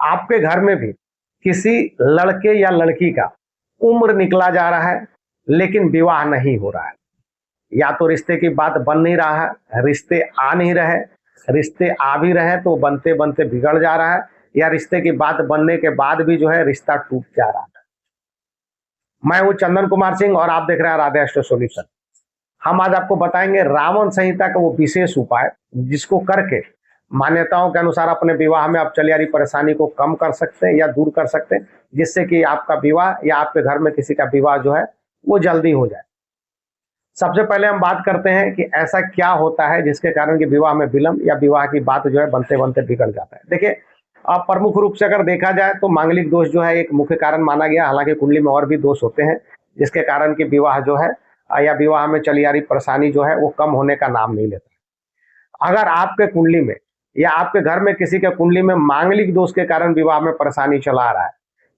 आपके घर में भी किसी लड़के या लड़की का उम्र निकला जा रहा है लेकिन विवाह नहीं हो रहा है, या तो रिश्ते की बात बन नहीं रहा है, रिश्ते आ नहीं रहे, रिश्ते आ भी रहे तो बनते बनते बिगड़ जा रहा है, या रिश्ते की बात बनने के बाद भी जो है रिश्ता टूट जा रहा है। मैं हूं चंदन कुमार सिंह और आप देख रहे हैं राधे एस्ट्रो सॉल्यूशन। हम आज आपको बताएंगे रावण संहिता का वो विशेष उपाय जिसको करके मान्यताओं के अनुसार अपने विवाह में आप चली आ रही परेशानी को कम कर सकते हैं या दूर कर सकते हैं, जिससे कि आपका विवाह या आपके घर में किसी का विवाह जो है वो जल्दी हो जाए। सबसे पहले हम बात करते हैं कि ऐसा क्या होता है जिसके कारण कि विवाह में विलंब या विवाह की बात जो है बनते बनते बिगड़ जाता है। देखिए, प्रमुख रूप से अगर देखा जाए तो मांगलिक दोष जो है एक मुख्य कारण माना गया। हालांकि कुंडली में और भी दोष होते हैं जिसके कारण कि विवाह जो है या विवाह में चली आ रही परेशानी जो है वो कम होने का नाम नहीं लेता। अगर आपके कुंडली में या आपके घर में किसी के कुंडली में मांगलिक दोष के कारण विवाह में परेशानी चला आ रहा है,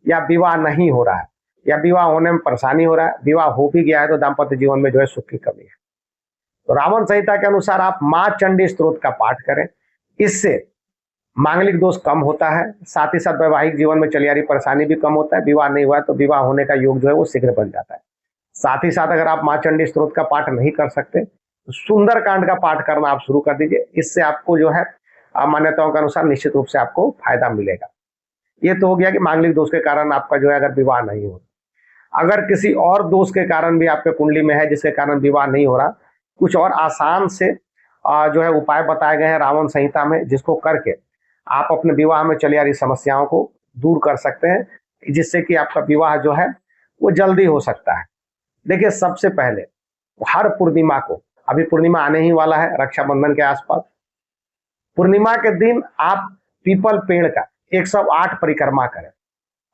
या विवाह नहीं हो रहा है, या विवाह होने में परेशानी हो रहा है, विवाह हो भी गया है तो दाम्पत्य जीवन में जो है सुख की कमी है, तो रावण संहिता के अनुसार आप मां चंडी स्तोत्र का पाठ करें। इससे मांगलिक दोष कम होता है, साथ ही साथ वैवाहिक जीवन में चली आ रही परेशानी भी कम होता है। विवाह नहीं हुआ तो विवाह होने का योग जो है वो शीघ्र बन जाता है। साथ ही साथ अगर आप मां चंडी स्तोत्र का पाठ नहीं कर सकते तो सुंदरकांड का पाठ करना आप शुरू कर दीजिए। इससे आपको जो है मान्यताओं के अनुसार निश्चित रूप से आपको फायदा मिलेगा। ये तो हो गया कि मांगलिक दोष के कारण आपका जो है अगर विवाह नहीं हो। अगर किसी और दोष के कारण भी आपके कुंडली में है जिसके कारण विवाह नहीं हो रहा, कुछ और आसान से जो है उपाय बताए गए हैं रावण संहिता में, जिसको करके आप अपने विवाह में चली आ रही समस्याओं को दूर कर सकते हैं, जिससे कि आपका विवाह जो है वो जल्दी हो सकता है। देखिए, सबसे पहले हर पूर्णिमा को, अभी पूर्णिमा आने ही वाला है रक्षाबंधन के आसपास, पूर्णिमा के दिन आप पीपल पेड़ का 108 परिक्रमा करें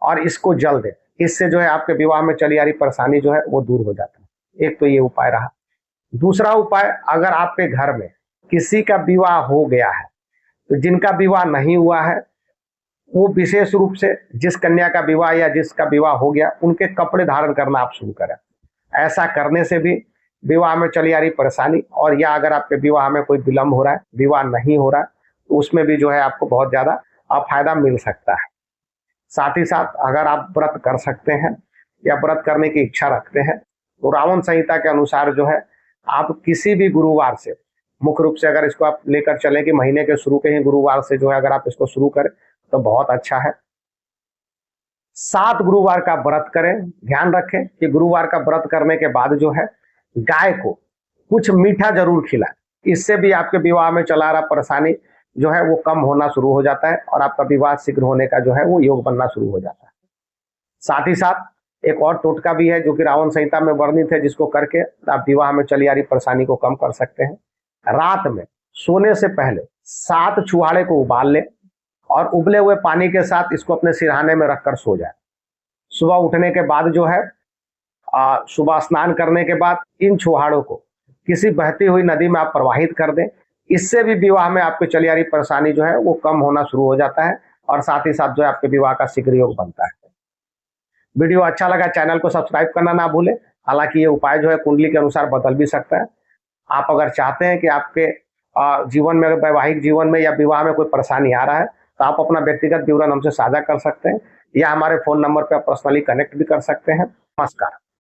और इसको जल दें। इससे जो है आपके विवाह में चली आ रही परेशानी जो है वो दूर हो जाता है। एक तो ये उपाय रहा। दूसरा उपाय, अगर आपके घर में किसी का विवाह हो गया है तो जिनका विवाह नहीं हुआ है वो विशेष रूप से जिस कन्या का विवाह या जिसका विवाह हो गया उनके कपड़े धारण करना आप शुरू करें। ऐसा करने से भी विवाह में चली आ रही परेशानी, और या अगर आपके विवाह में कोई विलंब हो रहा है, विवाह नहीं हो रहा है, तो उसमें भी जो है आपको बहुत ज्यादा फायदा मिल सकता है। साथ ही साथ अगर आप व्रत कर सकते हैं या व्रत करने की इच्छा रखते हैं तो रावण संहिता के अनुसार जो है आप किसी भी गुरुवार से, मुख्य रूप से अगर इसको आप लेकर चलें कि महीने के शुरू के ही गुरुवार से जो है अगर आप इसको शुरू करें तो बहुत अच्छा है। 7 गुरुवार का व्रत करें। ध्यान रखें कि गुरुवार का व्रत करने के बाद जो है गाय को कुछ मीठा जरूर खिलाएं। इससे भी आपके विवाह में चला रहा परेशानी जो है वो कम होना शुरू हो जाता है और आपका विवाह शीघ्र होने का जो है वो योग बनना शुरू हो जाता है। साथ ही साथ एक और टोटका भी है जो कि रावण संहिता में वर्णित है, जिसको करके आप विवाह में चली आ रही परेशानी को कम कर सकते हैं। रात में सोने से पहले 7 छुहाड़े को उबाल लें और उबले हुए पानी के साथ इसको अपने सिरहाने में रखकर सो जाए। सुबह उठने के बाद जो है सुबह स्नान करने के बाद इन छुहाड़ों को किसी बहती हुई नदी में आप प्रवाहित कर दें। इससे भी विवाह में आपके चली आ रही परेशानी जो है वो कम होना शुरू हो जाता है और साथ ही साथ जो है आपके विवाह का शीघ्र योग बनता है। वीडियो अच्छा लगा, चैनल को सब्सक्राइब करना ना भूलें। हालांकि ये उपाय जो है कुंडली के अनुसार बदल भी सकता है। आप अगर चाहते हैं कि आपके जीवन में, वैवाहिक जीवन में या विवाह में कोई परेशानी आ रहा है तो आप अपना व्यक्तिगत विवरण हमसे साझा कर सकते हैं या हमारे फोन नंबर पर पर्सनली कनेक्ट भी कर सकते हैं। नमस्कार।